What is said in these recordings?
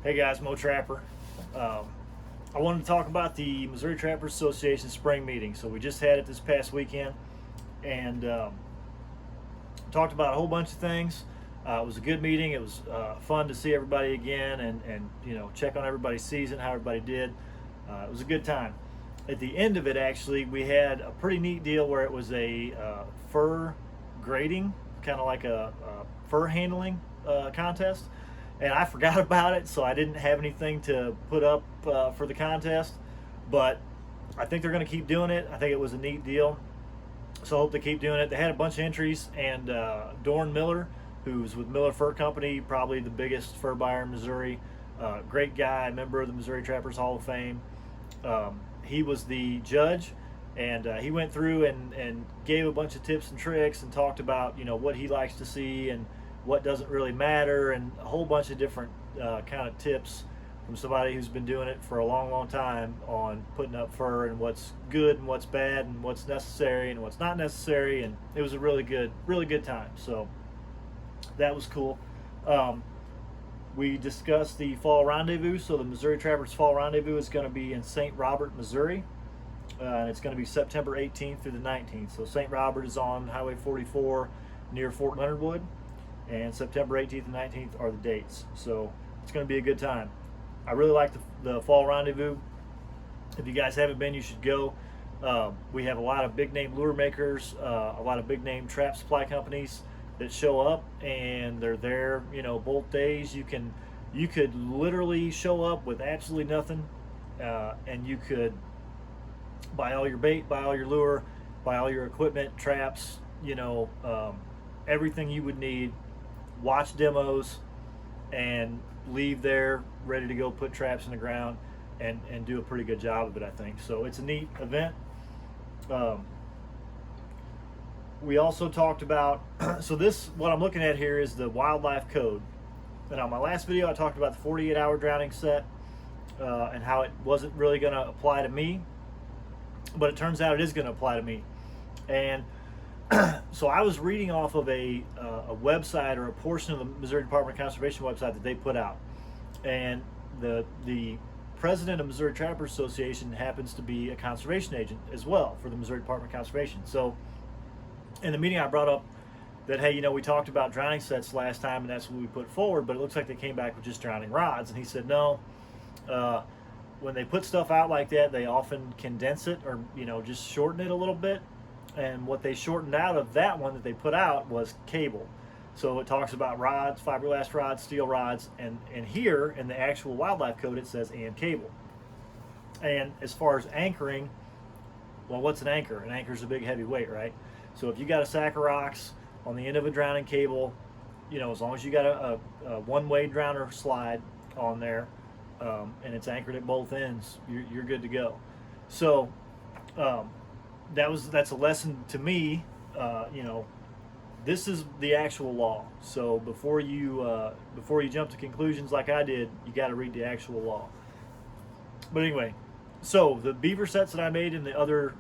Hey guys, Mo Trapper. Um, I wanted to talk about the Missouri Trappers Association Spring Meeting. So we just had it this past weekend and talked about a whole bunch of things. It was a good meeting. It was fun to see everybody again and check on everybody's season, how everybody did. It was a good time. At the end of it, actually, we had a pretty neat deal where it was a fur grading, kind of like a fur handling contest. And I forgot about it, so I didn't have anything to put up for the contest. But I think they're going to keep doing it. I think it was a neat deal, so I hope they keep doing it. They had a bunch of entries, and Dorn Miller, who's with Miller Fur Company, probably the biggest fur buyer in Missouri, great guy, member of the Missouri Trappers Hall of Fame. He was the judge, and he went through and gave a bunch of tips and tricks and talked about what he likes to see and what doesn't really matter, and a whole bunch of different kind of tips from somebody who's been doing it for a long, long time on putting up fur and what's good and what's bad and what's necessary and what's not necessary. And it was a really good time. So that was cool. Um, we discussed the fall rendezvous. So the Missouri Trappers Fall Rendezvous is going to be in St. Robert, Missouri. And it's going to be September 18th through the 19th. So St. Robert is on Highway 44 near Fort Leonard Wood, and September 18th and 19th are the dates. So it's going to be a good time. I really like the Fall Rendezvous. If you guys haven't been, you should go. We have a lot of big name lure makers, a lot of big name trap supply companies that show up, and they're there. Both days. You could literally show up with absolutely nothing, and you could buy all your bait, buy all your lure, buy all your equipment, traps. Everything you would need. Watch demos, and leave there ready to go put traps in the ground and do a pretty good job of it, I think. So it's a neat event. Um, we also talked about, so what I'm looking at here is the wildlife code. And on my last video, I talked about the 48-hour drowning set and how it wasn't really going to apply to me, but it turns out it is going to apply to me. And so I was reading off of a website, or a portion of the Missouri Department of Conservation website that they put out, and the president of Missouri Trappers Association happens to be a conservation agent as well for the Missouri Department of Conservation. So in the meeting, I brought up that, hey, we talked about drowning sets last time, and that's what we put forward, but it looks like they came back with just drowning rods. And he said, no, when they put stuff out like that, they often condense it, or just shorten it a little bit. And what they shortened out of that one that they put out was cable. So it talks about rods, fiberglass rods, steel rods, and here in the actual wildlife code it says and cable. And as far as anchoring, well, what's an anchor? An anchor is a big heavy weight, right? So if you got a sack of rocks on the end of a drowning cable, as long as you got a one-way drowner slide on there, and it's anchored at both ends, you're good to go. So um, that's a lesson to me. This is the actual law. So before you jump to conclusions like I did, you got to read the actual law. But anyway, so the beaver sets that I made in the other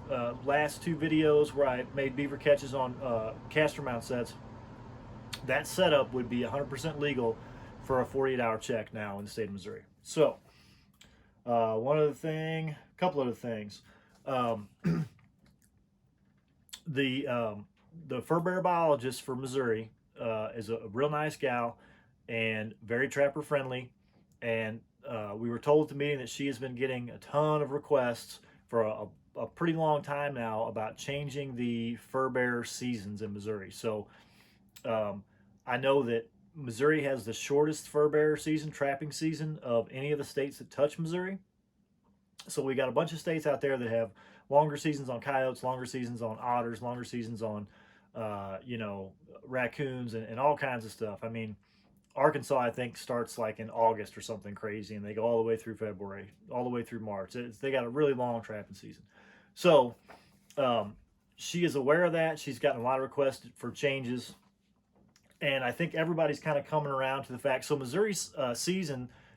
last two videos, where I made beaver catches on caster mount sets, that setup would be 100% legal for a 48-hour check now in the state of Missouri. So couple other things. Um, the fur bear biologist for Missouri is a real nice gal and very trapper friendly. And we were told at the meeting that she has been getting a ton of requests for a pretty long time now about changing the fur bear seasons in Missouri. So I know that Missouri has the shortest fur bear season, trapping season, of any of the states that touch Missouri. So we got a bunch of states out there that have longer seasons on coyotes, longer seasons on otters, longer seasons on, raccoons, and all kinds of stuff. I mean, Arkansas, I think, starts like in August or something crazy, and they go all the way through February, all the way through March. They got a really long trapping season. So she is aware of that. She's gotten a lot of requests for changes, and I think everybody's kind of coming around to the fact. So Missouri's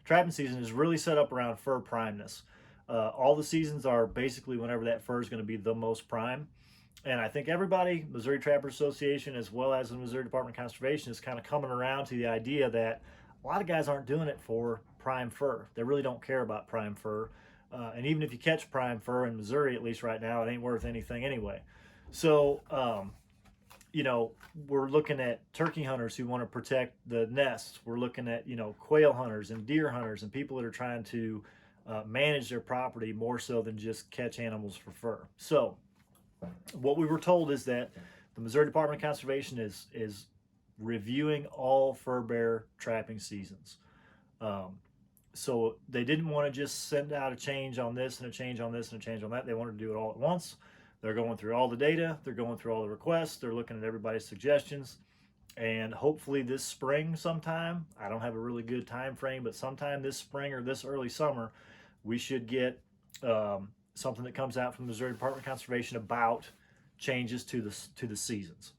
trapping season, is really set up around fur primeness. All the seasons are basically whenever that fur is going to be the most prime. And I think everybody, Missouri Trappers Association, as well as the Missouri Department of Conservation, is kind of coming around to the idea that a lot of guys aren't doing it for prime fur. They really don't care about prime fur. And even if you catch prime fur in Missouri, at least right now, it ain't worth anything anyway. So, we're looking at turkey hunters who want to protect the nests. We're looking at, quail hunters and deer hunters and people that are trying to manage their property more so than just catch animals for fur. So, what we were told is that the Missouri Department of Conservation is reviewing all fur bear trapping seasons. Um, so they didn't want to just send out a change on this and a change on this and a change on that. They wanted to do it all at once. They're going through all the data. They're going through all the requests. They're looking at everybody's suggestions. And hopefully this spring sometime, I don't have a really good time frame, but sometime this spring or this early summer, we should get something that comes out from the Missouri Department of Conservation about changes to the seasons.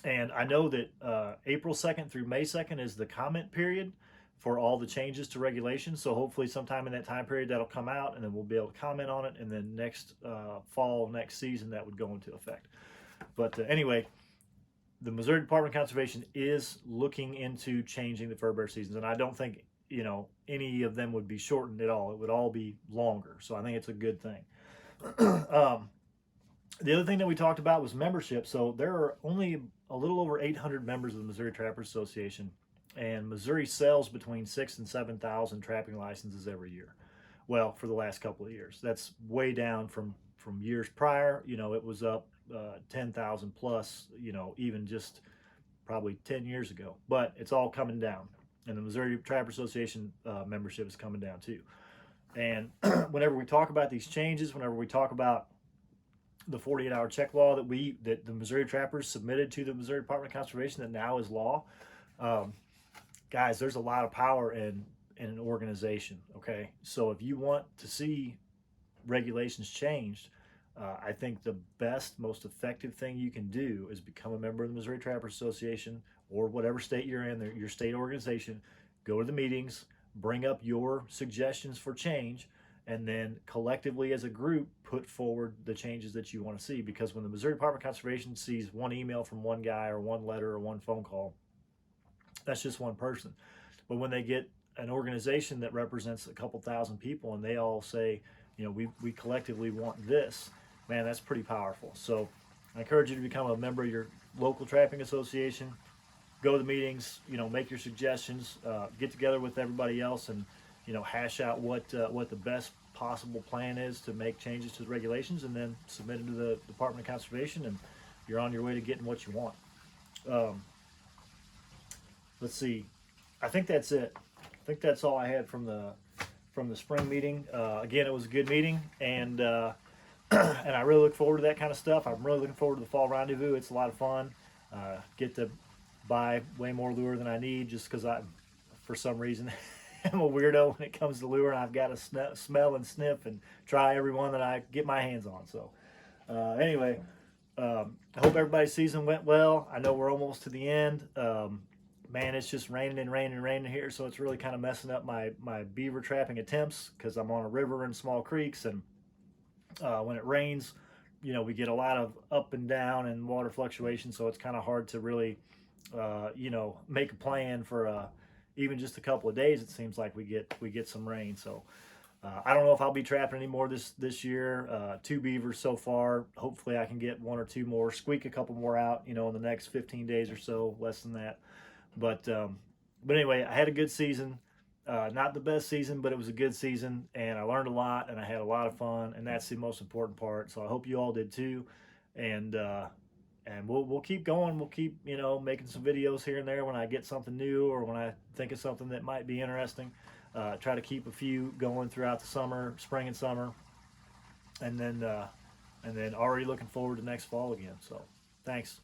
And I know that April 2nd through May 2nd is the comment period for all the changes to regulations. So hopefully sometime in that time period that'll come out, and then we'll be able to comment on it. And then next fall, next season, that would go into effect. But anyway, the Missouri Department of Conservation is looking into changing the fur bear seasons. And I don't think, any of them would be shortened at all. It would all be longer. So I think it's a good thing. The other thing that we talked about was membership. So there are only a little over 800 members of the Missouri Trappers Association, and Missouri sells between 6,000 and 7,000 trapping licenses every year. Well, for the last couple of years, that's way down from years prior. It was up 10,000 plus. Even just probably 10 years ago. But it's all coming down, and the Missouri Trappers Association membership is coming down too. And whenever we talk about these changes, whenever we talk about the 48-hour check law that the Missouri Trappers submitted to the Missouri Department of Conservation that now is law, guys, there's a lot of power in an organization. Okay, so if you want to see regulations changed, I think the best, most effective thing you can do is become a member of the Missouri Trappers Association, or whatever state you're in, your state organization. Go to the meetings, bring up your suggestions for change, and then collectively as a group put forward the changes that you want to see. Because when the Missouri Department of Conservation sees one email from one guy or one letter or one phone call, that's just one person. But when they get an organization that represents a couple thousand people and they all say, we collectively want this, man, that's pretty powerful. So I encourage you to become a member of your local trapping association. Go to the meetings, make your suggestions, get together with everybody else, and hash out what the best possible plan is to make changes to the regulations, and then submit it to the Department of Conservation, and you're on your way to getting what you want. Let's see. I think that's it. I think that's all I had from the spring meeting. Again, it was a good meeting, and and I really look forward to that kind of stuff. I'm really looking forward to the fall rendezvous. It's a lot of fun. Get to buy way more lure than I need, just because for some reason, I'm a weirdo when it comes to lure, and I've got to smell and sniff and try every one that I get my hands on. So anyway, I hope everybody's season went well. I know we're almost to the end. Man, it's just raining and raining and raining here, so it's really kind of messing up my beaver trapping attempts, because I'm on a river and small creeks, and when it rains, we get a lot of up and down and water fluctuation, so it's kind of hard to really make a plan for even just a couple of days. It seems like we get some rain. So I don't know if I'll be trapping anymore this year. 2 beavers so far. Hopefully I can get 1 or 2 more, squeak a couple more out, in the next 15 days or so, less than that. But anyway, I had a good season. Not the best season, but it was a good season, and I learned a lot, and I had a lot of fun, and that's the most important part. So I hope you all did too, and we'll keep going. We'll keep making some videos here and there when I get something new, or when I think of something that might be interesting. Try to keep a few going throughout the summer, spring and summer, and then already looking forward to next fall again. So thanks.